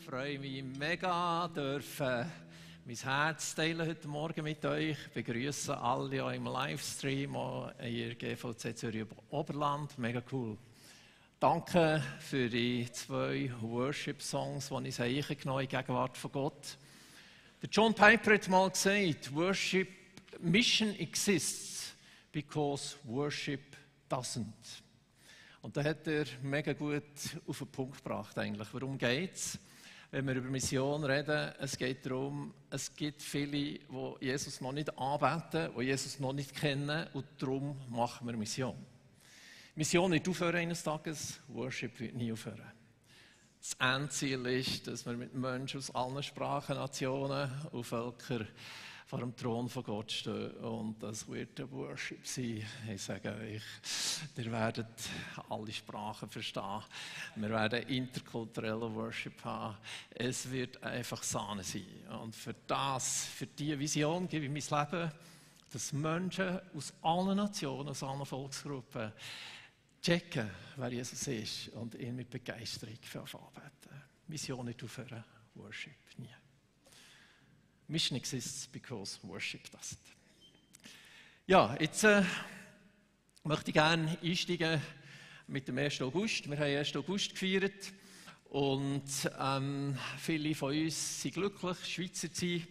freue mich mega, dürfen mein Herz teilen heute Morgen mit euch. Ich begrüße alle auch im Livestream, auch in GVC Zürich Oberland. Mega cool. Danke für die 2 Worship-Songs, die ich eingenommen in Gegenwart von Gott. Der John Piper hat mal gesagt, Worship Mission exists because Worship doesn't. Und da hat er mega gut auf den Punkt gebracht eigentlich. Worum geht es? Wenn wir über Mission reden, es geht darum, es gibt viele, die Jesus noch nicht anbeten, die Jesus noch nicht kennen und darum machen wir Mission. Mission wird aufhören eines Tages, Worship wird nie aufhören. Das Endziel ist, dass wir mit Menschen aus allen Sprachen, Nationen und Völkern vor dem Thron von Gott stehen. Und das wird der Worship sein. Ich sage euch, ihr werdet alle Sprachen verstehen. Wir werden interkulturellen Worship haben. Es wird einfach Sahne sein. Und für diese Vision gebe ich mein Leben, dass Menschen aus allen Nationen, aus allen Volksgruppen checken, wer Jesus ist und ihn mit Begeisterung anbeten. Mission nicht aufhören, Worship nie. Mission exists because worship doesn't. Ja, jetzt möchte ich gerne einsteigen mit dem 1. August. Wir haben 1. August gefeiert und viele von uns sind glücklich, Schweizer zu sein.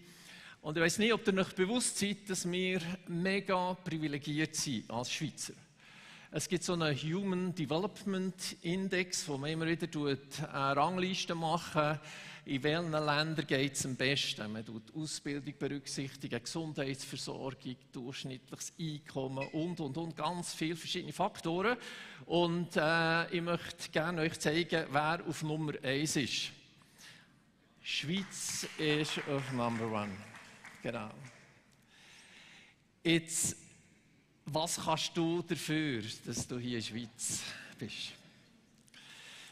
Und ich weiss nicht, ob ihr euch bewusst seid, dass wir mega privilegiert sind als Schweizer. Es gibt so einen Human Development Index, wo man immer wieder eine Rangliste machen. In welchen Ländern geht es am besten? Man tut Ausbildung berücksichtigen, Gesundheitsversorgung, durchschnittliches Einkommen und ganz viele verschiedene Faktoren. Und ich möchte gerne euch zeigen, wer auf Nummer 1 ist. Die Schweiz ist auf Number 1. Genau. Jetzt, was kannst du dafür, dass du hier in der Schweiz bist?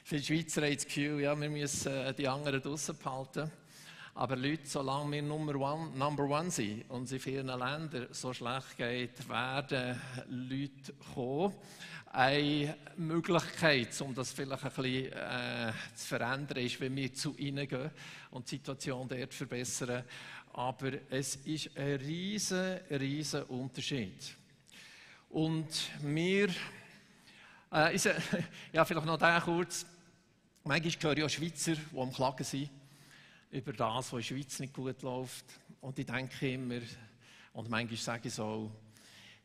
Viele Schweizer haben das Gefühl, ja, wir müssen die anderen draussen behalten. Aber Leute, solange wir Number one sind und es in vielen Ländern so schlecht geht, werden Leute kommen. Eine Möglichkeit, um das vielleicht ein bisschen zu verändern, ist, wenn wir zu ihnen gehen und die Situation dort verbessern. Aber es ist ein riesen Unterschied. Und wir, ja, vielleicht noch da kurz. Manchmal höre ich auch Schweizer, die am Klagen sind über das, was in der Schweiz nicht gut läuft. Und ich denke immer, und manchmal sage ich so,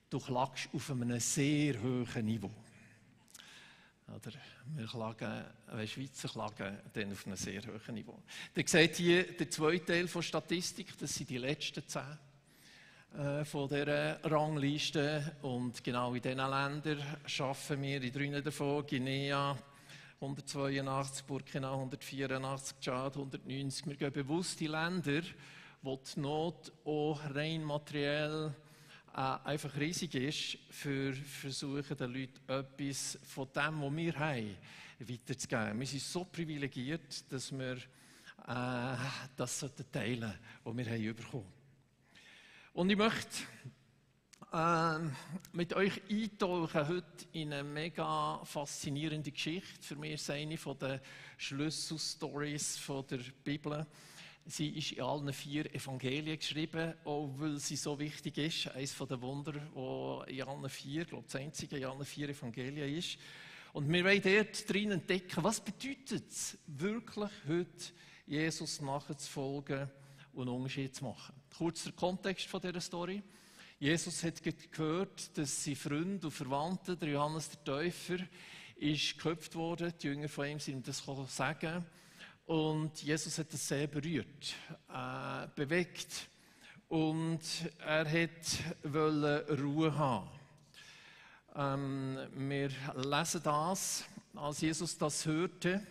du klagst auf einem sehr hohen Niveau. Oder wir klagen, wenn Schweizer klagen, dann auf einem sehr hohen Niveau. Ihr seht hier den zweiten Teil der Statistik, das sind die letzten 10 von dieser Rangliste. Und genau in diesen Ländern arbeiten wir in 3 davon, Guinea, 182, Burkina 184, Tschad 190. Wir gehen bewusst in Länder, wo die Not auch rein materiell einfach riesig ist, für versuchen den Leuten etwas von dem, was wir haben, weiterzugeben. Wir sind so privilegiert, dass wir das teilen sollten, was wir haben bekommen. Und ich möchte mit euch eintauchen heute in eine mega faszinierende Geschichte. Für mich ist es eine der Schlüsselstories der Bibel. Sie ist in allen 4 Evangelien geschrieben, auch weil sie so wichtig ist. Eines der Wunder, das in allen 4, ich glaube das einzige in allen 4 Evangelien ist. Und wir wollen dort drin entdecken, was bedeutet es wirklich heute, Jesus nachzufolgen und einen Unterschied zu machen. Kurz der Kontext von dieser Story. Jesus hat gehört, dass sein Freund und Verwandter, der Johannes der Täufer, ist geköpft worden. Die Jünger von ihm sind ihm das sagen. Und Jesus hat das sehr berührt, bewegt. Und er wollte Ruhe haben. Wir lesen das, als Jesus das hörte,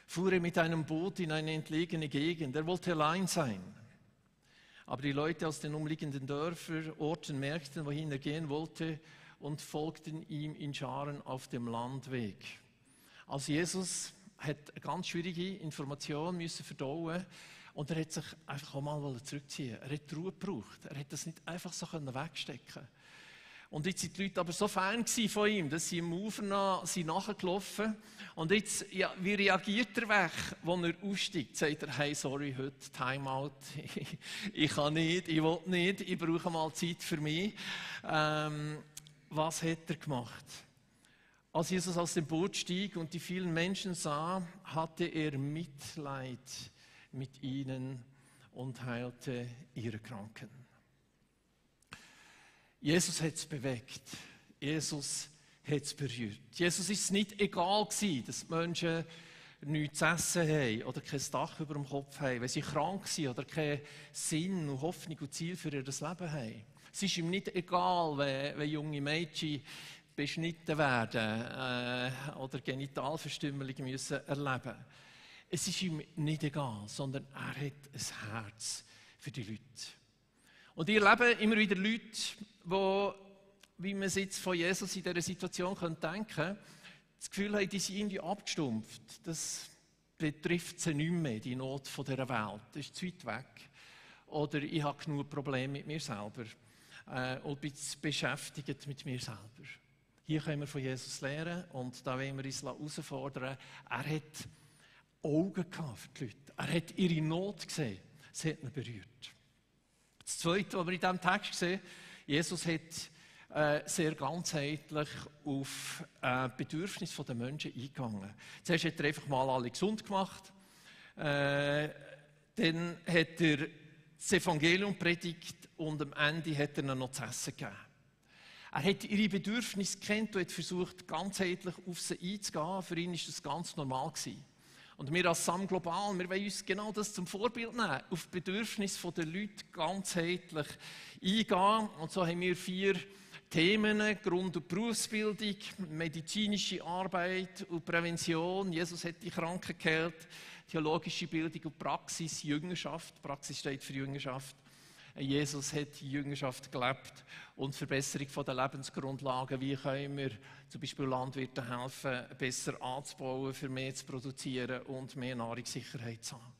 fuhr er mit einem Boot in eine entlegene Gegend. Er wollte allein sein. Aber die Leute aus den umliegenden Dörfern, Orten merkten, wohin er gehen wollte und folgten ihm in Scharen auf dem Landweg. Also Jesus hat eine ganz schwierige Information müssen verdauen und er hat sich einfach auch mal zurückziehen. Er hat Ruhe gebraucht. Er hat das nicht einfach so wegstecken. Und jetzt sind die Leute aber so Fan von ihm, dass sie im Ufer nachgelaufen sind. Und jetzt, ja, wie reagiert er weg, als er aussteigt? Sagt er, hey, sorry, heute Timeout, ich kann nicht, ich will nicht, ich brauche mal Zeit für mich. Was hat er gemacht? Als Jesus aus dem Boot stieg und die vielen Menschen sah, hatte er Mitleid mit ihnen und heilte ihre Kranken. Jesus hat es bewegt. Jesus hat es berührt. Jesus ist es nicht egal gewesen, dass die Menschen nichts zu essen haben oder kein Dach über dem Kopf haben, wenn sie krank sind oder keinen Sinn und Hoffnung und Ziel für ihr Leben haben. Es ist ihm nicht egal, wenn junge Mädchen beschnitten werden oder Genitalverstümmelung müssen erleben. Es ist ihm nicht egal, sondern er hat ein Herz für die Leute. Und ich erlebe immer wieder Leute, die, wie man es jetzt von Jesus in dieser Situation denken könnte, das Gefühl haben, die sind irgendwie abgestumpft. Das betrifft sie nicht mehr, die Not dieser Welt. Das ist zu weit weg. Oder ich habe genug Probleme mit mir selber und bin beschäftigt mit mir selber. Hier können wir von Jesus lernen und da wollen wir uns herausfordern. Er hat Augen gehabt für die Leute. Er hat ihre Not gesehen. Es hat ihn berührt. Das Zweite, was wir in diesem Text sehen, Jesus hat sehr ganzheitlich auf Bedürfnisse der Menschen eingegangen. Zuerst hat er einfach mal alle gesund gemacht. Dann hat er das Evangelium predigt und am Ende hat er ihnen noch zu essen gegeben. Er hat ihre Bedürfnisse gekannt und hat versucht, ganzheitlich auf sie einzugehen. Für ihn war das ganz normal gewesen. Und wir als Sam Global, wir wollen uns genau das zum Vorbild nehmen, auf die Bedürfnisse der Leute ganzheitlich eingehen. Und so haben wir 4 Themen: Grund- und Berufsbildung, medizinische Arbeit und Prävention. Jesus hat die Kranken geheilt, theologische Bildung und Praxis, Jüngerschaft. Praxis steht für Jüngerschaft. Jesus hat die Jüngerschaft gelebt und Verbesserung der Lebensgrundlagen. Wie können wir zum Beispiel Landwirten helfen, besser anzubauen, für mehr zu produzieren und mehr Nahrungssicherheit zu haben?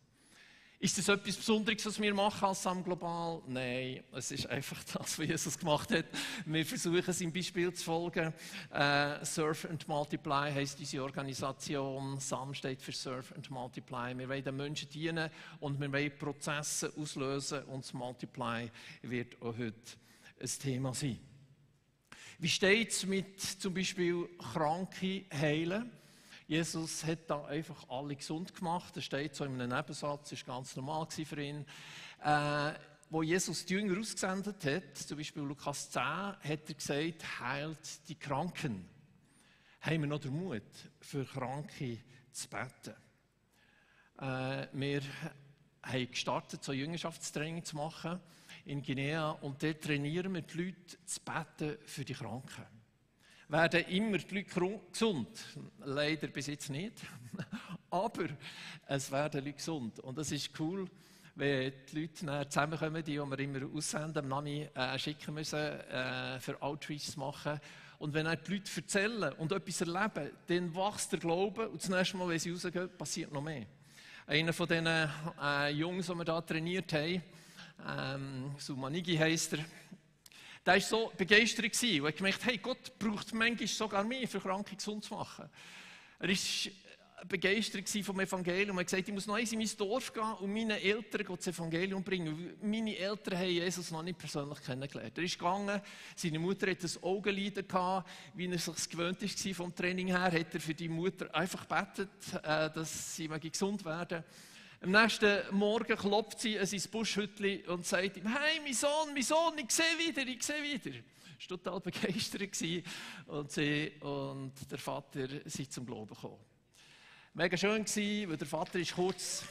Ist das etwas Besonderes, was wir machen als Sam Global? Nein, es ist einfach das, was Jesus gemacht hat. Wir versuchen, seinem Beispiel zu folgen. Serve and Multiply heisst unsere Organisation. Sam steht für Serve and Multiply. Wir wollen den Menschen dienen und wir wollen Prozesse auslösen und das Multiply wird auch heute ein Thema sein. Wie steht es mit zum Beispiel Kranke heilen? Jesus hat da einfach alle gesund gemacht. Das steht so in einem Nebensatz, das war ganz normal für ihn. Wo Jesus die Jünger ausgesendet hat, zum Beispiel Lukas 10, hat er gesagt, heilt die Kranken. Haben wir noch den Mut, für Kranke zu beten? Wir haben gestartet, so Jüngerschaftstraining zu machen in Guinea und dort trainieren wir die Leute zu beten für die Kranken. Werden immer die Leute gesund? Leider bis jetzt nicht. Aber es werden Leute gesund. Und das ist cool, wenn die Leute zusammenkommen, die wir immer aussenden, am Nami schicken müssen, für Outreach zu machen. Und wenn die Leute erzählen und etwas erleben, dann wächst der Glaube. Und das nächste Mal, wenn sie rausgehen, passiert noch mehr. Einer von diesen Jungs, die wir hier trainiert haben, Sumanigi heisst er, der war so begeistert und hat gemerkt, hey, Gott braucht manchmal sogar mich, für Kranke gesund zu machen. Er war begeistert vom Evangelium und hat gesagt, ich muss noch einmal in mein Dorf gehen und meinen Eltern das Evangelium bringen. Meine Eltern haben Jesus noch nicht persönlich kennengelernt. Er ist gegangen, seine Mutter hatte ein Augenlider gehabt, wie er sich gewöhnt war vom Training her, hat er für die Mutter einfach gebetet, dass sie gesund werden. Am nächsten Morgen klopft sie an sein Buschhütli und sagt ihm, hey, mein Sohn, ich sehe wieder. Er war total begeistert und sie und der Vater sind zum Glauben gekommen. Mega schön war, weil der Vater ist kurz...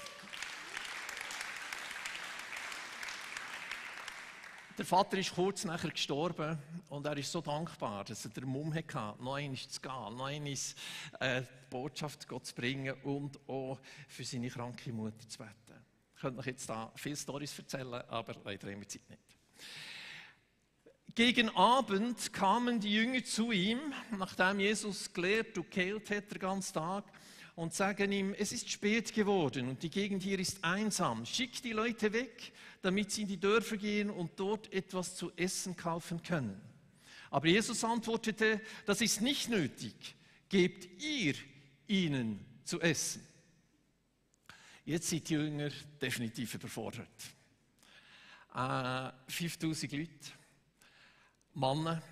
Der Vater ist kurz nachher gestorben und er ist so dankbar, dass er den Mumm hatte, noch einmal zu gehen, noch einmal die Botschaft Gott zu bringen und auch für seine kranke Mutter zu beten. Ich könnte euch jetzt da viele Storys erzählen, aber leider haben wir Zeit nicht. Gegen Abend kamen die Jünger zu ihm, nachdem Jesus gelehrt und geheilt hat den ganzen Tag, und sagen ihm, es ist spät geworden und die Gegend hier ist einsam. Schick die Leute weg, damit sie in die Dörfer gehen und dort etwas zu essen kaufen können. Aber Jesus antwortete, das ist nicht nötig, gebt ihr ihnen zu essen. Jetzt sind die Jünger definitiv überfordert. 5000 Leute, Männer,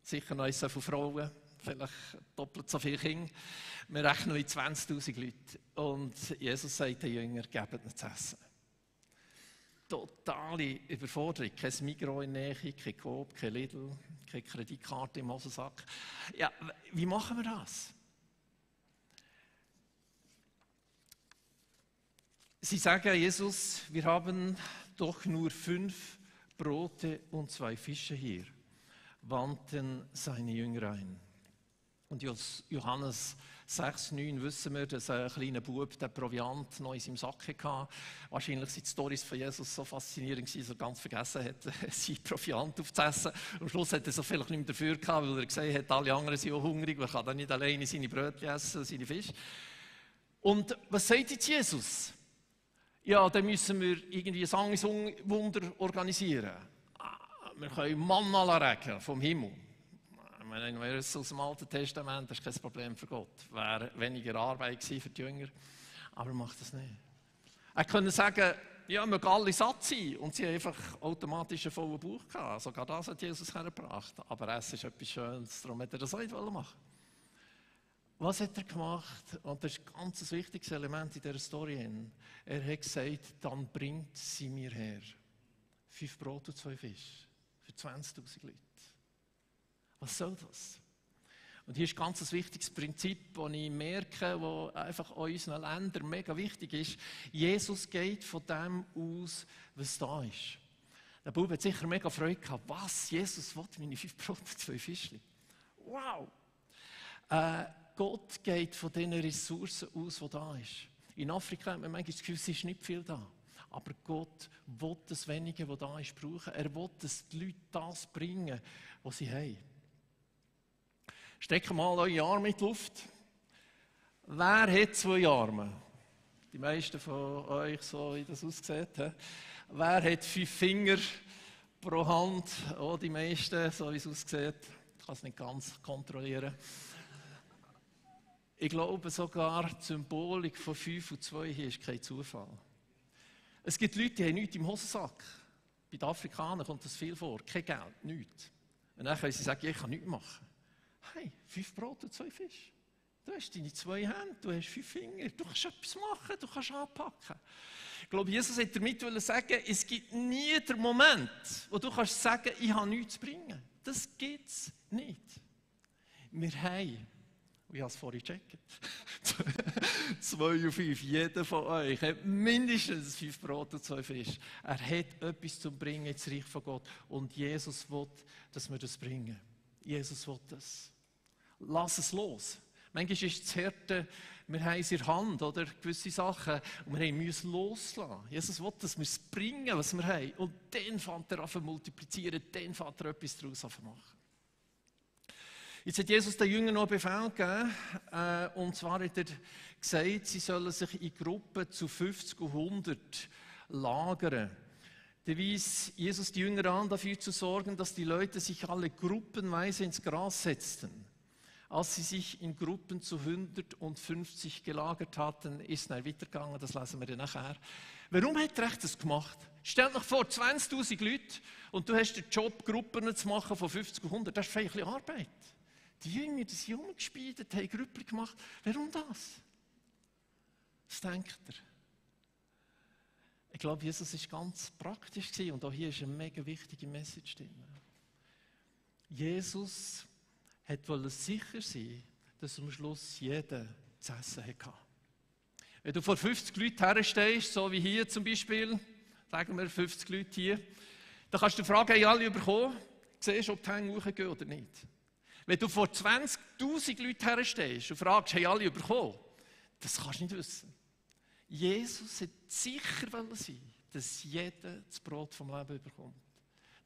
sicher noch so viele Frauen, vielleicht doppelt so viele Kinder. Wir rechnen mit 20.000 Leuten. Und Jesus sagt den Jüngern, gebt ihnen zu essen. Totale Überforderung. Kein Migros in der Nähe, kein Coop, kein Lidl, keine Kreditkarte im Hosensack. Ja, wie machen wir das? Sie sagen, Jesus, wir haben doch nur 5 Brote und 2 Fische hier, wandten seine Jünger ein. Und Johannes 6,9 wissen wir, dass ein kleiner Bub den Proviant noch in seinem Sack hatte. Wahrscheinlich sind die Storys von Jesus so faszinierend, dass er ganz vergessen hat, seinen Proviant aufzuessen. Am Schluss hat er so vielleicht nicht mehr dafür gehabt, weil er gesagt hat, alle anderen sind auch hungrig, man kann dann nicht alleine seine Brötchen essen, seine Fische. Und was sagt jetzt Jesus? Ja, dann müssen wir irgendwie ein Sangeswunder organisieren. Wir können Manna regnen vom Himmel. Wenn wir es aus dem Alten Testament, das ist kein Problem für Gott. Wäre weniger Arbeit gewesen für die Jünger, aber er macht das nicht. Er könnte sagen, ja, wir alle satt sein und sie haben einfach automatisch einen vollen Bauch gehabt. Sogar das hat Jesus hergebracht. Aber Essen ist etwas Schönes, darum hat er das auch nicht machen. Was hat er gemacht? Und das ist ein ganz wichtiges Element in dieser Story. Er hat gesagt, dann bringt sie mir her. 5 Brot und 2 Fische für 20.000 Leute. Was soll das? Und hier ist ein ganz wichtiges Prinzip, das ich merke, das einfach in unseren Ländern mega wichtig ist. Jesus geht von dem aus, was da ist. Der Bub hat sicher mega Freude gehabt. Was? Jesus will meine 5 Brot und 2 Fische. Wow! Gott geht von den Ressourcen aus, die da ist. In Afrika hat man manchmal das Gefühl, es ist nicht viel da. Aber Gott will das Wenige, das da ist, brauchen. Er will, dass die Leute das bringen, was sie haben. Streckt mal eure Arme in die Luft. Wer hat 2 Arme? Die meisten von euch, so wie das aussieht. Wer hat 5 Finger pro Hand? Oh, die meisten, so wie es aussieht. Ich kann es nicht ganz kontrollieren. Ich glaube sogar, die Symbolik von 5 und 2 hier ist kein Zufall. Es gibt Leute, die haben nichts im Hosensack. Bei den Afrikanern kommt das viel vor. Kein Geld, nichts. Und dann können sie sagen, ja, ich kann nichts machen. Hey, 5 Brot und 2 Fische. Du hast deine 2 Hände, du hast 5 Finger. Du kannst etwas machen, du kannst anpacken. Ich glaube, Jesus hat damit sagen, es gibt nie den Moment, wo du kannst sagen, ich habe nichts zu bringen. Das gibt es nicht. Wir haben, ich habe es vorhin gecheckt, 2 und 5. Jeder von euch hat mindestens 5 Brot und 2 Fische. Er hat etwas zu bringen ins Reich von Gott. Und Jesus will, dass wir das bringen. Jesus will das. Lass es los. Manchmal ist es Härte, wir haben es in der Hand, oder gewisse Sachen, und wir müssen loslassen. Jesus will, dass wir es bringen, was wir haben. Und dann fängt er an zu multiplizieren, dann fängt er etwas daraus an zu machen. Jetzt hat Jesus den Jüngern noch einen Befehl gegeben, und zwar hat er gesagt, sie sollen sich in Gruppen zu 50 und 100 lagern. Da wies Jesus die Jünger an, dafür zu sorgen, dass die Leute sich alle gruppenweise ins Gras setzten. Als sie sich in Gruppen zu 150 gelagert hatten, ist er weitergegangen, das lesen wir dann nachher. Warum hat er das gemacht? Stellt euch vor, 20.000 Leute und du hast den Job, Gruppen zu machen von 50 und 100, das ist ein bisschen Arbeit. Die Jünger, die sind rumgespielt, haben Gruppen gemacht. Warum das? Was denkt ihr? Ich glaube, Jesus war ganz praktisch und auch hier ist eine mega wichtige Message drin. Jesus wollte sicher sein, dass am Schluss jeder zu essen hatte. Wenn du vor 50 Leuten herstehst, so wie hier zum Beispiel, sagen wir 50 Leute hier, dann kannst du fragen, haben alle bekommen? Siehst du, ob die Hänge hochgehen oder nicht? Wenn du vor 20.000 Leuten herstehst und fragst, haben alle bekommen? Das kannst du nicht wissen. Jesus hat sicher sein, dass jeder das Brot vom Leben bekommt.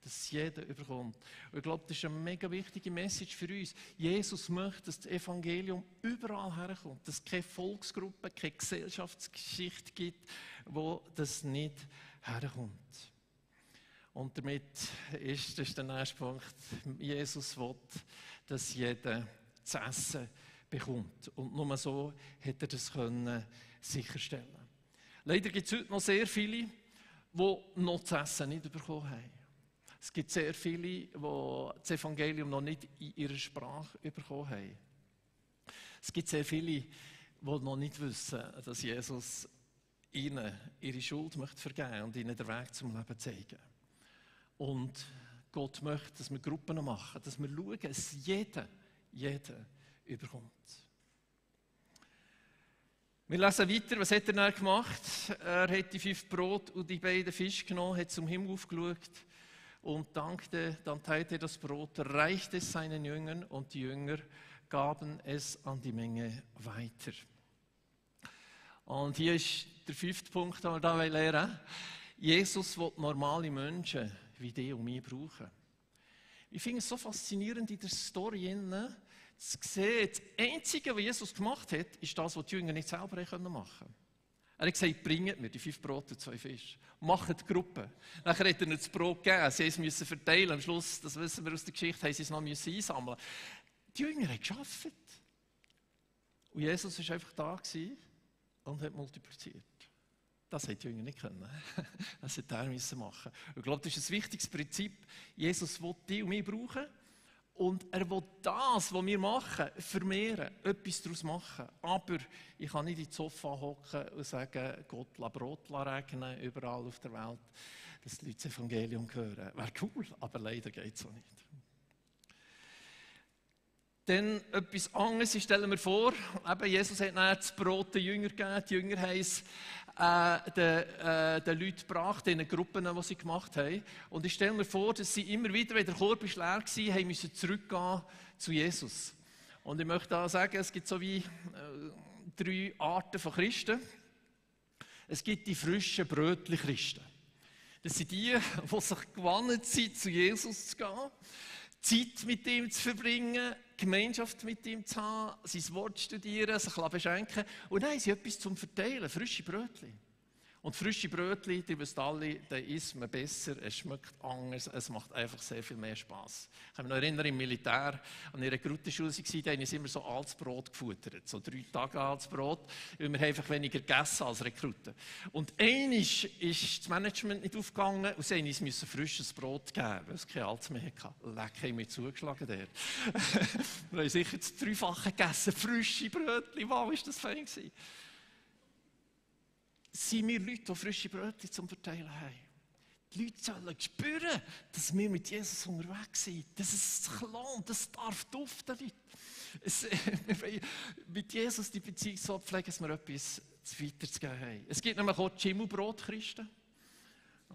Dass jeder überkommt. Und ich glaube, das ist eine mega wichtige Message für uns. Jesus möchte, dass das Evangelium überall herkommt. Dass es keine Volksgruppe, keine Gesellschaftsgeschichte gibt, wo das nicht herkommt. Und damit ist das der nächste Punkt. Jesus will, dass jeder zu essen bekommt. Und nur so hätte er das sicherstellen können. Leider gibt es heute noch sehr viele, die noch zu essen nicht bekommen haben. Es gibt sehr viele, die das Evangelium noch nicht in ihrer Sprache bekommen haben. Es gibt sehr viele, die noch nicht wissen, dass Jesus ihnen ihre Schuld vergeben möchte und ihnen den Weg zum Leben zeigen. Und Gott möchte, dass wir Gruppen machen, dass wir schauen, dass jeder überkommt. Wir lesen weiter, was hat er dann gemacht? Er hat die 5 Brot und die beiden Fische genommen, hat zum Himmel aufgeschaut und dankte, dann teilte er das Brot, reichte es seinen Jüngern und die Jünger gaben es an die Menge weiter. Und hier ist der 5. Punkt, den wir hier lernen. Jesus will normale Menschen wie dich und mich brauchen. Ich finde es so faszinierend in der Story, zu sehen, das Einzige, was Jesus gemacht hat, ist das, was die Jünger nicht selber machen konnten. Er hat gesagt, bringt mir die 5 Brote und 2 Fische. Macht Gruppen. Nachher hat er ihnen das Brot gegeben. Sie mussten es verteilen. Am Schluss, das wissen wir aus der Geschichte, haben sie es noch einsammeln. Die Jünger haben gearbeitet. Und Jesus war einfach da und hat multipliziert. Das hätte die Jünger nicht können. Das hätte er machen müssen. Ich glaube, das ist ein wichtiges Prinzip. Jesus will dich und mich brauchen. Und er will das, was wir machen, vermehren, etwas daraus machen. Aber ich kann nicht ins Sofa hocken und sagen, Gott lass Brot regnen überall auf der Welt, dass die Leute das Evangelium hören. Wäre cool, aber leider geht es so nicht. Dann etwas anderes, ich stelle mir vor, eben Jesus hat dann das Brot den Jüngern gegeben, die Jünger haben es den Leuten gebracht, den Gruppen, die sie gemacht haben. Und ich stelle mir vor, dass sie immer wieder, wenn der Korb leer war, haben müssen zurückgehen zu Jesus. Und ich möchte da sagen, es gibt so wie 3 Arten von Christen. Es gibt die frischen Brötchen-Christen. Das sind die sich gewandt sind, zu Jesus zu gehen, Zeit mit ihm zu verbringen, Gemeinschaft mit ihm zu haben, sein Wort studieren, sich beschenken. Und dann haben sie etwas zum Verteilen, frische Brötchen. Und frische Brötchen, die wisst alle, da isst man besser, es schmeckt anders, es macht einfach sehr viel mehr Spass. Ich kann mich noch erinnern, im Militär, an ihrer Rekrutenschule war, da haben sie immer so altes Brot gefuttert, so 3 Tage altes Brot, weil wir einfach weniger gegessen als Rekruten. Und einmal ist das Management nicht aufgegangen und sie mussten frisches Brot geben, weil es kein altes mehr hatte. Leck, haben wir zugeschlagen dort. Wir haben sicher das 3-fache gegessen, frische Brötchen, wow, ist das fein gewesen. Sind wir Leute, die frische Brötchen zum Verteilen haben. Die Leute sollen spüren, dass wir mit Jesus unterwegs sind, dass es sich lohnt, das darf duften, Leute. Mit Jesus die Beziehung so pflegen, dass wir etwas weiterzugeben haben. Es gibt nämlich auch die Schimmelbrot-Christen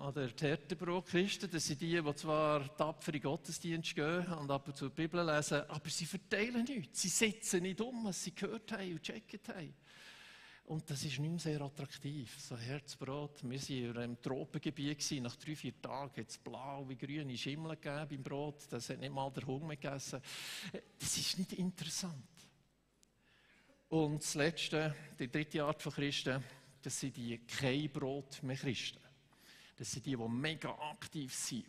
oder die Härtebrot-Christen. Das sind die zwar tapfer in Gottesdienst gehen und ab und zu die Bibel lesen, aber sie verteilen nichts. Sie setzen nicht um, was sie gehört haben und gecheckt haben. Und das ist nicht mehr sehr attraktiv. So Herzbrot. Wir waren in einem Tropengebiet. Nach 3-4 Tagen hat es blau wie grüne Schimmel gegeben beim Brot. Das hat nicht mal der Hunger gegessen. Das ist nicht interessant. Und das Letzte, die 3. Art von Christen, das sind die kein Brot mehr Christen. Das sind die mega aktiv sind,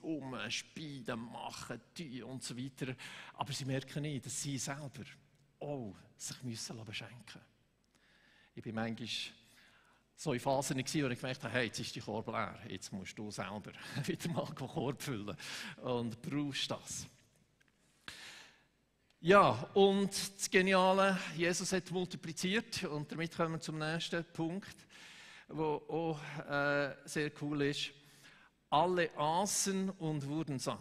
spielen, machen, tun und so weiter. Aber sie merken nicht, dass sie selber sich beschenken müssen. Ich war manchmal so in Phasen, wo ich gemerkt habe, hey, jetzt ist die Korb leer, jetzt musst du selber wieder mal den Korb füllen und brauchst das. Ja, und das Geniale, Jesus hat multipliziert und damit kommen wir zum nächsten Punkt, der auch sehr cool ist. Alle aßen und wurden satt.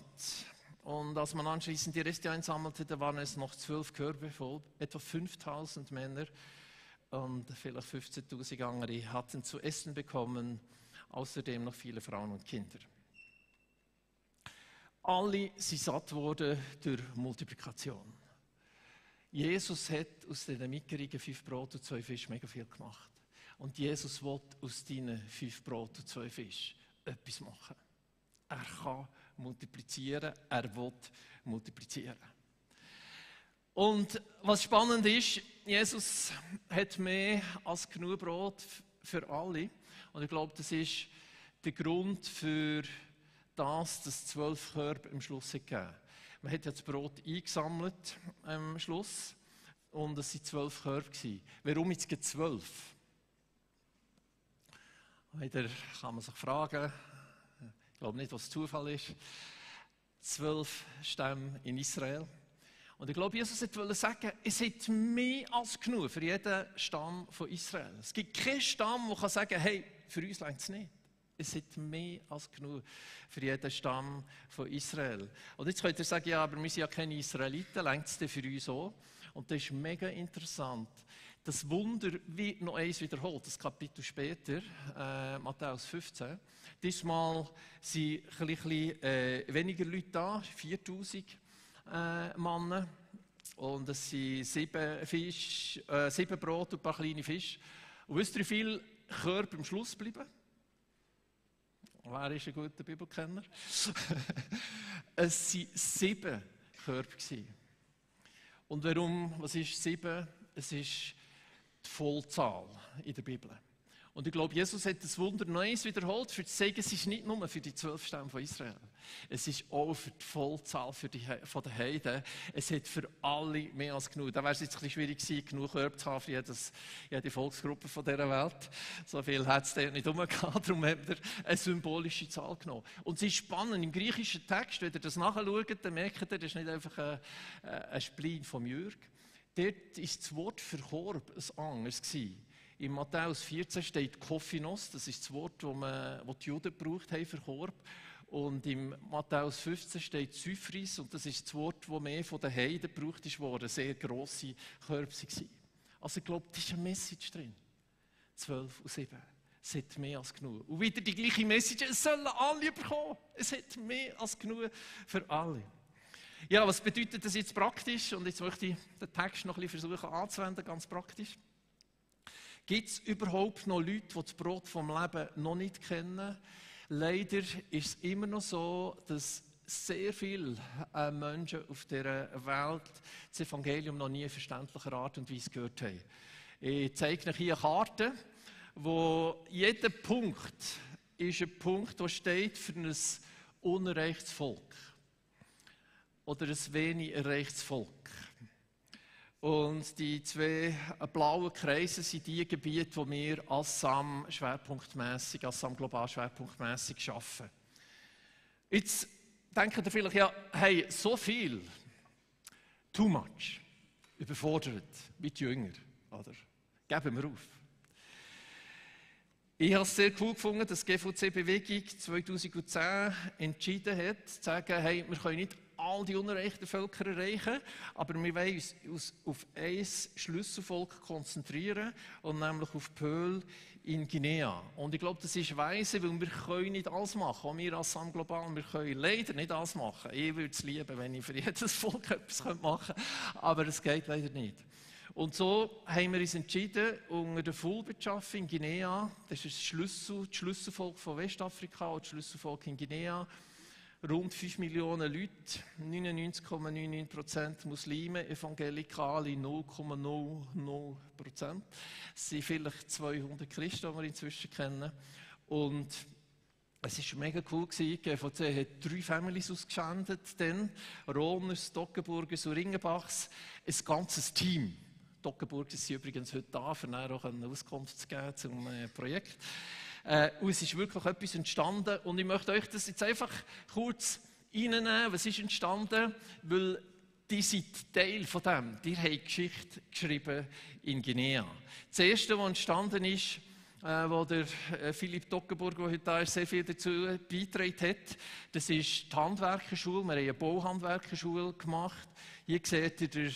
Und als man anschließend die Reste einsammelte, da waren es noch 12 Körbe voll, etwa 5000 Männer. Und vielleicht 15.000 andere hatten zu essen bekommen, außerdem noch viele Frauen und Kinder. Alle sind satt worden durch Multiplikation. Jesus hat aus diesen mickrigen 5 Brot und 2 Fisch mega viel gemacht. Und Jesus will aus deinen 5 Brot und 2 Fisch etwas machen. Er kann multiplizieren, er will multiplizieren. Und was spannend ist, Jesus hat mehr als genug Brot für alle. Und ich glaube, das ist der Grund für dass es 12 Körbe am Schluss gegeben hat. Man hat ja das Brot eingesammelt am Schluss und es waren 12 Körbe. Warum jetzt gerade 12? Wieder kann man sich fragen, ich glaube nicht, was Zufall ist. 12 Stämme in Israel. Und ich glaube, Jesus wollte sagen, es hat mehr als genug für jeden Stamm von Israel. Es gibt keinen Stamm, der sagen kann, hey, für uns reicht es nicht. Es hat mehr als genug für jeden Stamm von Israel. Und jetzt könnt ihr sagen, ja, aber wir sind ja keine Israeliten, reicht es denn für uns auch? Und das ist mega interessant. Das Wunder wird noch eins wiederholt, das Kapitel später, Matthäus 15. Diesmal sind ein bisschen weniger Leute da, 4000 Männer. Und es sind 7 Brot und ein paar kleine Fische. Und wisst ihr, wie viele Körbe am Schluss bleiben? Wer ist ein guter Bibelkenner? Es waren 7 Körbe. Und warum? Was ist 7? Es ist die Vollzahl in der Bibel. Und ich glaube, Jesus hat das Wunder noch eins wiederholt, für zu sagen, es ist nicht nur für die 12 Stämme von Israel. Es ist auch für die Vollzahl von den Heiden. Es hat für alle mehr als genug. Da wäre es jetzt ein bisschen schwierig gewesen, genug Körbe zu haben für jede Volksgruppe von dieser Welt. So viel hat es dort nicht rumgehabt, darum hat er eine symbolische Zahl genommen. Und es ist spannend, im griechischen Text, wenn ihr das nachschaut, dann merkt ihr, das ist nicht einfach ein Spleen vom Jürg. Dort war das Wort für Korb ein anderes gewesen. In Matthäus 14 steht Kophinos, das ist das Wort, das die Juden gebraucht haben für Korb. Und in Matthäus 15 steht Zyphris, und das ist das Wort, das mehr von den Heiden gebraucht wurde, sehr grosse Körbe waren. Also ich glaube, da ist eine Message drin. 12 und 7. Es hat mehr als genug. Und wieder die gleiche Message, es sollen alle bekommen. Es hat mehr als genug für alle. Ja, was bedeutet das jetzt praktisch? Und jetzt möchte ich den Text noch ein bisschen versuchen anzuwenden, ganz praktisch. Gibt es überhaupt noch Leute, die das Brot vom Leben noch nicht kennen? Leider ist es immer noch so, dass sehr viele Menschen auf dieser Welt das Evangelium noch nie in verständlicher Art und Weise gehört haben. Ich zeige euch hier eine Karte, wo jeder Punkt ist ein Punkt, der steht für ein unerreichtes Volk oder ein wenig erreichtes Volk. Und die 2 blauen Kreise sind die Gebiete, die wir Assam global schwerpunktmässig arbeiten. Jetzt denkt ihr vielleicht, ja, hey, so viel, too much, überfordert, wie die Jünger, oder? Geben wir auf. Ich habe es sehr cool gefunden, dass die GVC-Bewegung 2010 entschieden hat, zu sagen, hey, wir können nicht all die unerreichten Völker erreichen, aber wir wollen uns auf ein Schlüsselvolk konzentrieren, und nämlich auf Peul in Guinea. Und ich glaube, das ist weise, weil wir können nicht alles machen. Auch wir als Assam Global, wir können leider nicht alles machen. Ich würde es lieben, wenn ich für jedes Volk etwas machen könnte, aber es geht leider nicht. Und so haben wir uns entschieden, unter der Fulbert in Guinea, das ist das Schlüsselvolk von Westafrika und das Schlüsselvolk in Guinea, rund 5 Millionen Leute, 99,99% Muslime, Evangelikale 0,00%. Es sind vielleicht 200 Christen, die wir inzwischen kennen. Und es war mega cool. Die GVC hat 3 Families ausgesendet, Rohners, Toggenburgers und Ringenbachs, ein ganzes Team. Toggenburgers sind übrigens heute da, um auch Auskunft zu geben zum Projekt. Und es ist wirklich etwas entstanden. Und ich möchte euch das jetzt einfach kurz reinnehmen. Was ist entstanden? Weil die sind Teil von dem. Die haben Geschichte geschrieben in Guinea. Das Erste, was entstanden ist, wo der Philipp Toggenburg, der heute da ist, sehr viel dazu beigetragen hat, das ist die Handwerkerschule. Wir haben eine Bauhandwerkerschule gemacht. Hier seht ihr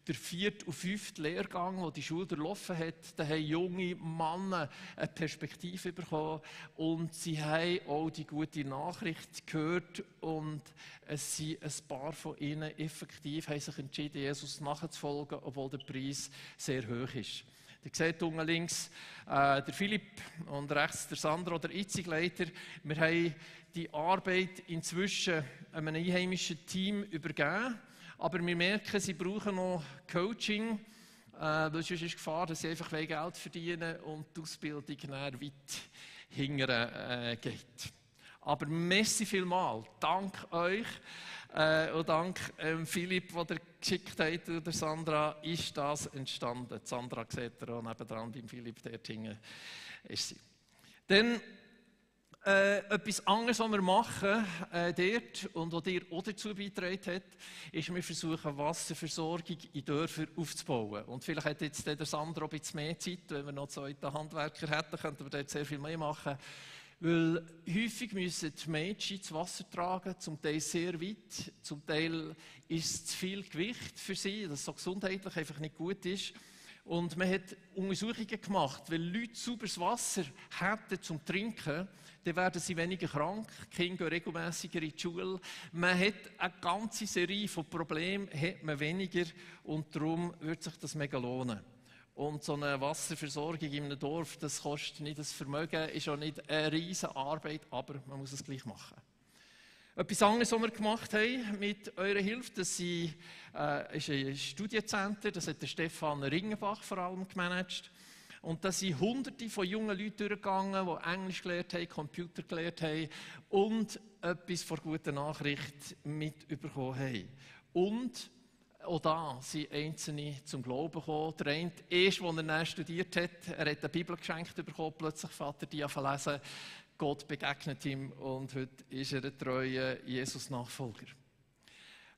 der 4. und 5. Lehrgang, den die Schule durchlaufen hat, da haben junge Männer eine Perspektive bekommen und sie haben auch die gute Nachricht gehört, und es sind ein paar von ihnen effektiv haben sich entschieden, Jesus nachzufolgen, obwohl der Preis sehr hoch ist. Ihr seht unten links der Philipp und rechts der Sandro, der Itzig-Leiter. Wir haben die Arbeit inzwischen einem einheimischen Team übergeben. Aber wir merken, sie brauchen noch Coaching, weil sonst ist die Gefahr, dass sie einfach Geld verdienen und die Ausbildung dann weit hinterher geht. Aber merci vielmal, dank euch und dank Philipp, der geschickt hat, und der Sandra, ist das entstanden. Die Sandra sieht ihr auch nebendran beim Philipp, dort hinten ist sie. Dann etwas anderes, was wir machen dort und was ihr auch dazu beigetragen habt, ist, wir versuchen, Wasserversorgung in Dörfern aufzubauen. Und vielleicht hat jetzt der Sandra ein bisschen mehr Zeit, wenn wir noch 2 Handwerker hätten, könnten wir dort sehr viel mehr machen. Weil häufig müssen die Mädchen das Wasser tragen, zum Teil sehr weit, zum Teil ist es zu viel Gewicht für sie, das so gesundheitlich einfach nicht gut ist. Und man hat Untersuchungen gemacht, wenn Leute sauberes Wasser hätten zum Trinken, dann werden sie weniger krank, die Kinder gehen regelmässiger in die Schule. Man hat eine ganze Serie von Problemen hat man weniger und darum wird sich das mega lohnen. Und so eine Wasserversorgung in einem Dorf, das kostet nicht das Vermögen, ist auch nicht eine riesige Arbeit, aber man muss es gleich machen. Etwas anderes, was wir gemacht haben mit eurer Hilfe, das ist ein Studienzentrum, das hat der Stefan Ringenbach vor allem gemanagt. Und da sind Hunderte von jungen Leuten durchgegangen, die Englisch gelernt haben, Computer gelernt haben und etwas von guter Nachricht mitbekommen haben. Und auch da sind Einzelne zum Glauben gekommen. Der eine, erst als er dann studiert hat, er hat eine Bibel geschenkt bekommen, plötzlich Vater die lesen. Gott begegnet ihm und heute ist er ein treuer Jesus-Nachfolger.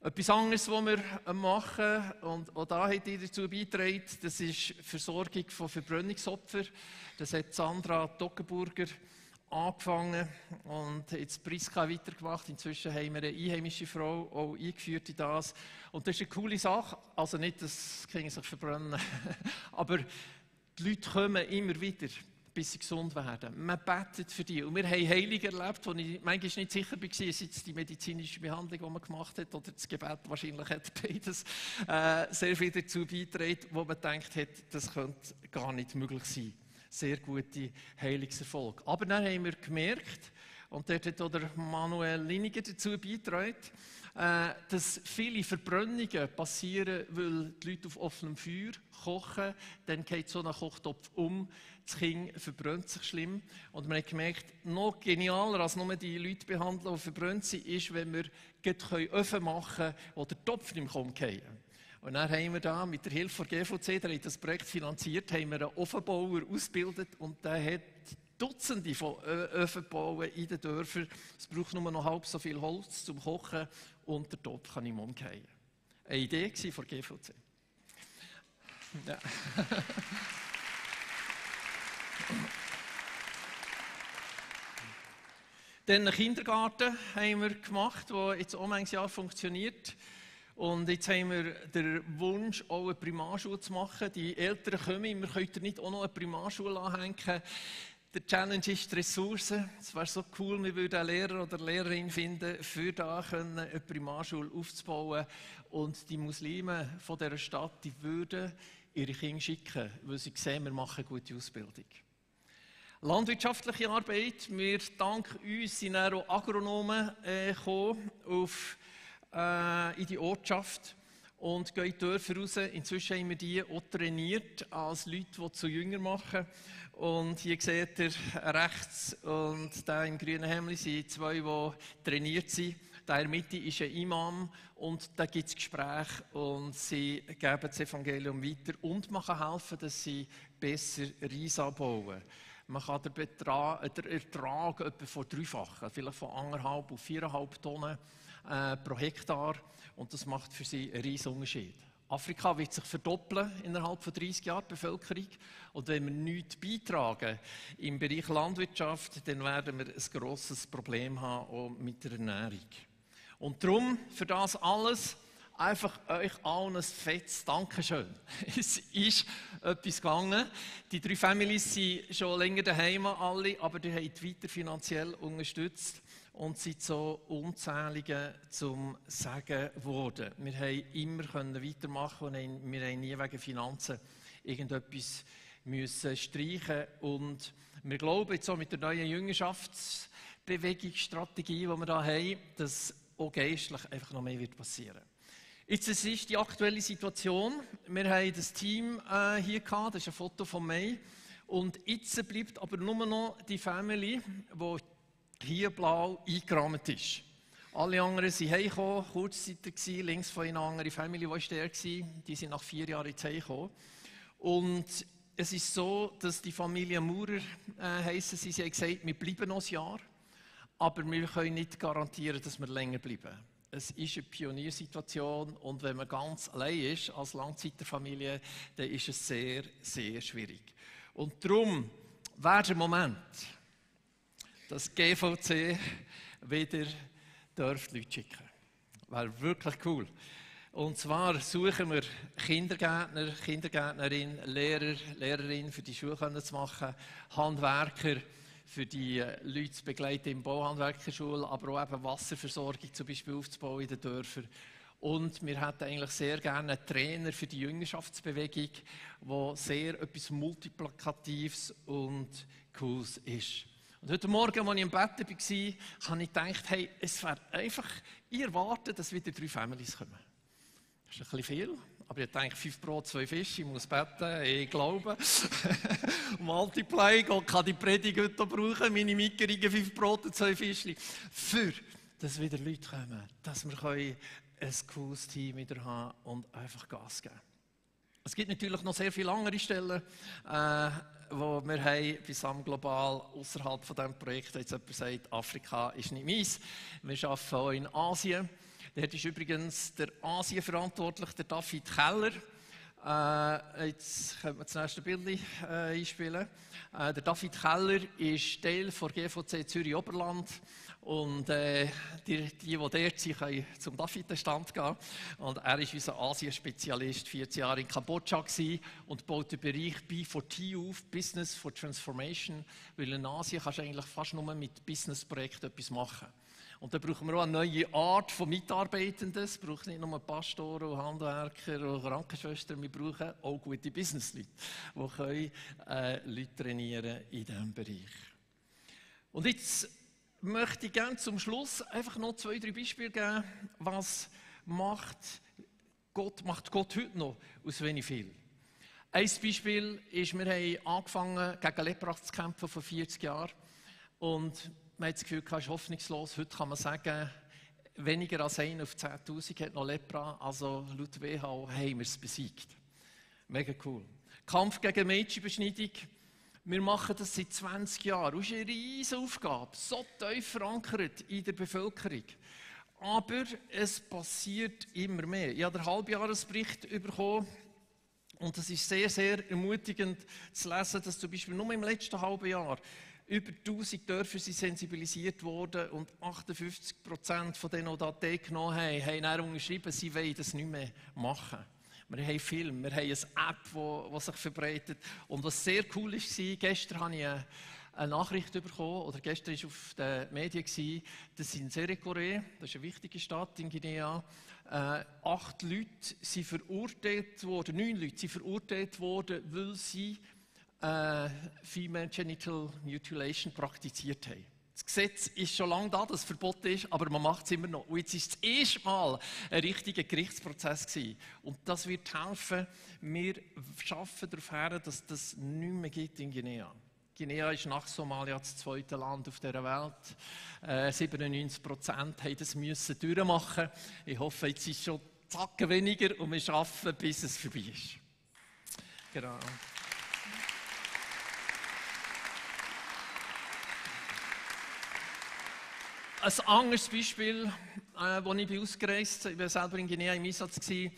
Etwas anderes, was wir machen, und auch da hat ihr dazu beigetragen, das ist die Versorgung von Verbrennungsopfern. Das hat Sandra Toggenburger angefangen und jetzt Priska weitergemacht. Inzwischen haben wir eine einheimische Frau auch eingeführt in das. Und das ist eine coole Sache. Also nicht, dass die Kinder sich verbrennen, aber die Leute kommen immer wieder, bis sie gesund werden. Man betet für die. Und wir haben Heilungen erlebt, wo ich manchmal nicht sicher war, ist jetzt die medizinische Behandlung, die man gemacht hat, oder das Gebet, wahrscheinlich hat beides sehr viel dazu beigetragen, wo man gedacht hat, das könnte gar nicht möglich sein. Sehr gute Heilungserfolg. Aber dann haben wir gemerkt, und dort hat auch der Manuel Liniger dazu beigetragen, dass viele Verbrennungen passieren, weil die Leute auf offenem Feuer kochen, dann geht so ein Kochtopf um, das Kind verbrennt sich schlimm. Und wir haben gemerkt, noch genialer als nur die Leute behandeln, die verbrannt sind, ist, wenn wir Öfen machen können, wo der Topf nicht mehr umfallen. Und dann haben wir da mit der Hilfe der GVC, der hat das Projekt finanziert, haben wir einen Ofenbauer ausgebildet und der hat Dutzende von Öfen bauen in den Dörfern. Es braucht nur noch halb so viel Holz zum Kochen und der Topf kann nicht mehr umfallen. Eine Idee von der GVC. Ja. Dann einen Kindergarten haben wir gemacht, der jetzt auch ein Jahr funktioniert. Und jetzt haben wir den Wunsch, auch eine Primarschule zu machen. Die Eltern kommen, wir können nicht auch noch eine Primarschule anhängen. Der Challenge ist die Ressourcen. Es wäre so cool, wir würden einen Lehrer oder eine Lehrerin finden, für da eine Primarschule aufzubauen. Und die Muslime von dieser Stadt, die würden ihre Kinder schicken, weil sie sehen, wir machen eine gute Ausbildung. Landwirtschaftliche Arbeit. Wir dank uns sind auch Agronomen gekommen in die Ortschaft und gehen in die Dörfer raus. Inzwischen haben wir die auch trainiert als Leute, die zu Jünger machen. Und hier seht ihr rechts und da im grünen Hemd sind 2, die trainiert sind. Da in der Mitte ist ein Imam und da gibt es Gespräche und sie geben das Evangelium weiter und man kann helfen, dass sie besser Reis anbauen. Man kann den Ertrag etwa verdreifachen, vielleicht von 1,5 auf 4,5 Tonnen pro Hektar und das macht für sie einen riesen Unterschied. Afrika wird sich verdoppeln innerhalb von 30 Jahren, die Bevölkerung. Und wenn wir nichts beitragen im Bereich Landwirtschaft, dann werden wir ein grosses Problem haben, auch mit der Ernährung. Und darum, für das alles, einfach euch allen ein fettes Dankeschön. Es ist etwas gegangen. Die 3 Families sind schon länger daheim, alle, aber die haben weiter finanziell unterstützt und sind so unzählige zum Sagen geworden. Wir haben immer weitermachen und wir haben nie wegen Finanzen irgendetwas müssen streichen. Und wir glauben jetzt auch mit der neuen Jüngerschaftsbewegungsstrategie, die wir da haben, dass auch geistlich einfach noch mehr wird passieren. Jetzt es ist die aktuelle Situation. Wir haben das Team hier gehabt, das ist ein Foto von Mai. Und jetzt bleibt aber nur noch die Family, die hier blau eingerahmt ist. Alle anderen sind heimgekommen, kurzzeitig, links von ihnen eine andere Familie, die war der, die sind nach 4 Jahren ins Heim gekommen. Und es ist so, dass die Familie Maurer heissen, sie haben gesagt, wir bleiben noch ein Jahr, aber wir können nicht garantieren, dass wir länger bleiben. Es ist eine Pioniersituation und wenn man ganz allein ist als Langzeiterfamilie, dann ist es sehr, sehr schwierig. Und darum wäre der Moment, dass GVC wieder Leute schicken. Wäre wirklich cool. Und zwar suchen wir Kindergärtner, Kindergärtnerin, Lehrer, Lehrerin für die Schule zu machen, Handwerker für die Leute zu begleiten in Bauhandwerkerschule, aber auch eben Wasserversorgung zum Beispiel aufzubauen in den Dörfern. Und wir hätten eigentlich sehr gerne einen Trainer für die Jüngerschaftsbewegung, der sehr etwas Multiplikatives und Cooles ist. Und heute Morgen, als ich im Bett war, habe ich gedacht, hey, es wäre einfach, ich erwarte, dass wieder 3 Families kommen. Das ist ein bisschen viel, aber ich denke, 5 Brot, 2 Fische, ich muss beten, ich glaube. Multiply, Gott kann die Predigt heute brauchen, meine mickerigen 5 Brot und 2 Fischchen. Für, dass wieder Leute kommen, dass wir ein cooles Team wieder haben und einfach Gas geben. Es gibt natürlich noch sehr viele andere Stellen, wo wir haben bei SAM Global außerhalb von diesem Projekt, jetzt jemand sagt, Afrika ist nicht meins. Wir arbeiten auch in Asien. Dort ist übrigens der Asien-Verantwortlich, der David Keller. Jetzt können wir das nächste Bild einspielen. Der David Keller ist Teil der GVC Zürich Oberland. Und die dort sind, können zum David-Stand gehen. Und er ist unser Asien-Spezialist, 14 Jahre in Kambodscha gewesen und baut den Bereich B4T auf, Business for Transformation. Weil in Asien kannst du eigentlich fast nur mit Business-Projekten etwas machen. Und da brauchen wir auch eine neue Art von Mitarbeitenden. Es braucht nicht nur Pastoren und Handwerker und Krankenschwestern, wir brauchen auch gute Businessleute, die Leute trainieren in diesem Bereich. Und jetzt möchte ich gerne zum Schluss einfach noch 2, 3 Beispiele geben, was macht Gott heute noch aus wenig viel. Ein Beispiel ist, wir haben angefangen gegen Lepra zu kämpfen vor 40 Jahren und man hat das Gefühl, es ist hoffnungslos. Heute kann man sagen, weniger als 1 auf 10'000 hat noch Lepra, also laut WHO haben wir es besiegt. Mega cool. Kampf gegen Mädchenbeschneidung. Wir machen das seit 20 Jahren. Das ist eine riesige Aufgabe, so tief verankert in der Bevölkerung. Aber es passiert immer mehr. Ich habe den Halbjahresbericht bekommen und es ist sehr, sehr ermutigend zu lesen, dass zum Beispiel nur im letzten halben Jahr über 1000 Dörfer sind sensibilisiert worden und 58% von denen, die da teilgenommen haben, haben dann unterschrieben, sie wollen das nicht mehr machen. Wir haben Film, wir haben eine App, die sich verbreitet. Und was sehr cool war, gestern habe ich eine Nachricht bekommen, oder gestern war auf den Medien, dass in Serekore, das ist eine wichtige Stadt in Guinea, 8 Leute sind verurteilt worden, 9 Leute sind verurteilt worden, weil sie Female Genital Mutilation praktiziert haben. Das Gesetz ist schon lange da, das Verbot ist, aber man macht es immer noch. Und jetzt war es das erste Mal ein richtiger Gerichtsprozess gewesen. Und das wird helfen, wir arbeiten darauf hin, dass das nicht mehr gibt in Guinea. Guinea ist nach Somalia das 2. Land auf dieser Welt. 97% haben das müssen durchmachen. Ich hoffe, jetzt ist es schon zacken weniger und wir arbeiten, bis es vorbei ist. Genau. Ein anderes Beispiel, als ich ausgereist bin, ich war selber in Guinea im Einsatz. Ich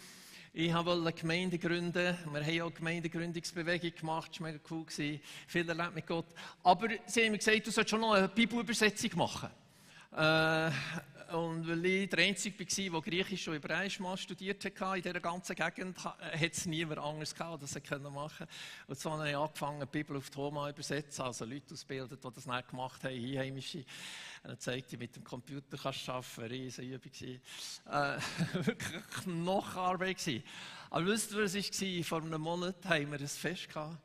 wollte eine Gemeinde gründen. Wir haben auch eine Gemeindegründungsbewegung gemacht, das war mega cool. Viel erlebt mit Gott. Aber sie haben mir gesagt, du sollst schon noch eine Bibelübersetzung machen. Und weil ich der Einzige war, der Griechisch und Hebräisch mal studiert hatte, in dieser ganzen Gegend, hat es niemand anderes gehabt, der das machen konnte. Und so habe ich angefangen, die Bibel auf Thoma zu übersetzen, also Leute ausgebildet, die das nicht gemacht haben, Einheimische. Und dann zeigte ich, mit dem Computer kannst du arbeiten, eine riesige Übung. Wirklich noch Arbeit gewesen. Aber wisst ihr, was es war? Vor einem Monat haben wir ein Fest gehabt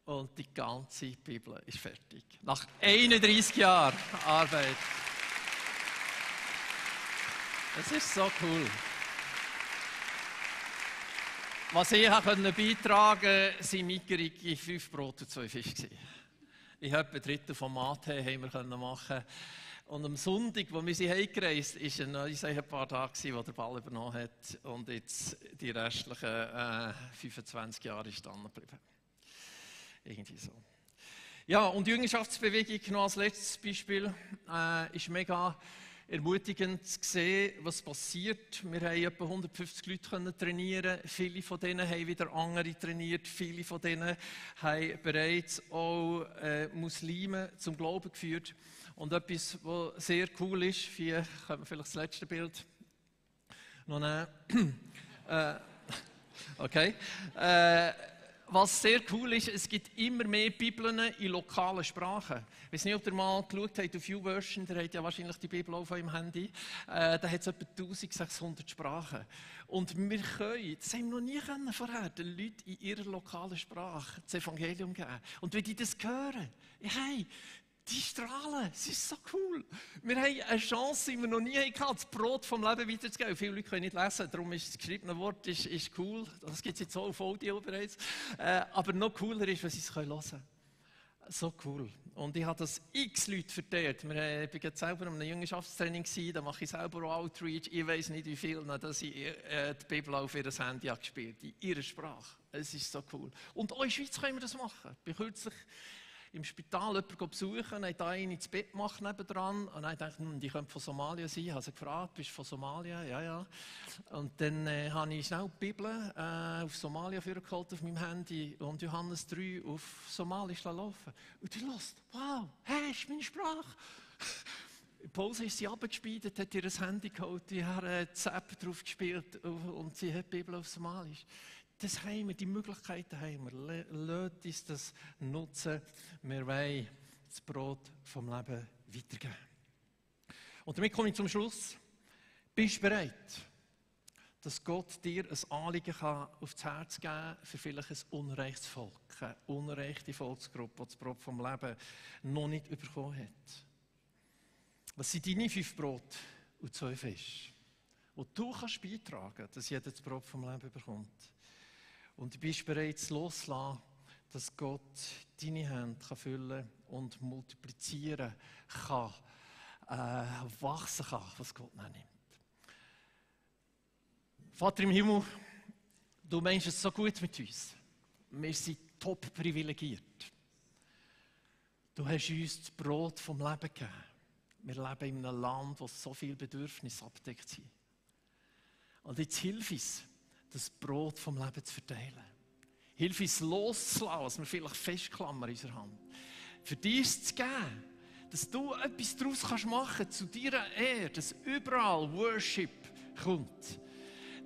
und die ganze Bibel ist fertig. Nach 31 Jahren Arbeit. Das ist so cool. Was ich beitragen konnte, waren mickerige 5 Brot und 2 Fische. Ich habe ein Drittel vom Mate haben wir machen. Und am Sonntag, wo wir sie heimgereist sind, ist ein paar Tage, wo der Ball übernommen hat und jetzt die restlichen 25 Jahre ist stehen geblieben. Irgendwie so. Ja, und die Jüngerschaftsbewegung noch als letztes Beispiel ist mega ermutigend zu sehen, was passiert. Wir haben etwa 150 Leute trainieren. Viele von denen haben wieder andere trainiert. Viele von denen haben bereits auch Muslime zum Glauben geführt. Und etwas, was sehr cool ist, wie können wir vielleicht das letzte Bild noch nehmen? Okay. Was sehr cool ist, es gibt immer mehr Bibeln in lokalen Sprachen. Ich weiß nicht, ob ihr mal geschaut habt auf YouVersion, der hat ja wahrscheinlich die Bibel auf eurem Handy. Da hat es etwa 1600 Sprachen. Und wir können, das haben wir noch nie vorher, den Leuten in ihrer lokalen Sprache das Evangelium geben. Und wenn die das hören, hey, die strahlen, es ist so cool. Wir haben eine Chance, die wir noch nie hatten, das Brot vom Leben weiterzugeben. Viele Leute können nicht lesen, darum ist das geschriebene Wort ist cool. Das gibt es jetzt auch auf Audio bereits. Aber noch cooler ist, wenn sie es hören können. So cool. Und ich habe das x Leute verteilt. Ich war jetzt selber in einem Jüngerschaftstraining, da mache ich selber auch Outreach. Ich weiß nicht, wie viel, dass ich die Bibel auf ihr Handy gespielt habe, in ihrer Sprache. Es ist so cool. Und auch in der Schweiz können wir das machen. Ich bin kürzlich im Spital jemanden besuchen, hat einen ins Bett gemacht nebendran und dann dachte ich, die könnte von Somalia sein. Ich habe sie gefragt, bist du von Somalia? Ja, ja. Und dann habe ich schnell die Bibel auf Somalia vorgeholt auf meinem Handy und Johannes 3 auf Somalisch laufen. Und die hört, wow, hey, ist meine Sprache. In Pause ist sie runtergespielt, hat ihr das Handy geholt, die hat die App drauf gespielt und sie hat die Bibel auf Somalisch. Das haben wir, die Möglichkeiten haben wir. Lasst uns das nutzen. Wir wollen das Brot vom Leben weitergeben. Und damit komme ich zum Schluss. Bist du bereit, dass Gott dir ein Anliegen aufs Herz geben kann für vielleicht ein unreiches Volk, eine unreiche Volksgruppe, die das Brot vom Leben noch nicht bekommen hat? Was sind deine 5 Brot und 2 Fische, die du kannst beitragen kannst, dass jeder das Brot vom Leben bekommt? Und du bist bereit zu loslassen, dass Gott deine Hände füllen und multiplizieren kann, wachsen kann, was Gott nimmt. Vater im Himmel, du meinst es so gut mit uns. Wir sind top privilegiert. Du hast uns das Brot vom Leben gegeben. Wir leben in einem Land, wo so viele Bedürfnisse abdeckt sind. Und jetzt hilf uns, das Brot vom Leben zu verteilen. Hilf uns loszulassen, was wir vielleicht festklammern in unserer Hand. Für dies zu geben, dass du etwas daraus machen kannst, zu deiner Ehre, dass überall Worship kommt.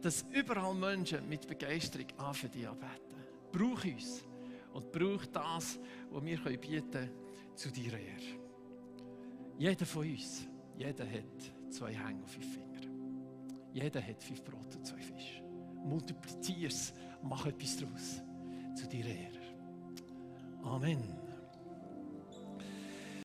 Dass überall Menschen mit Begeisterung für dich anbeten. Brauch uns und brauch das, was wir bieten können, zu deiner Ehre. Jeder von uns, jeder hat 2 Hänge und 5 Finger. Jeder hat 5 Brot und 2 Fische. Multiplizier es, mach etwas daraus zu deiner Ehre. Amen.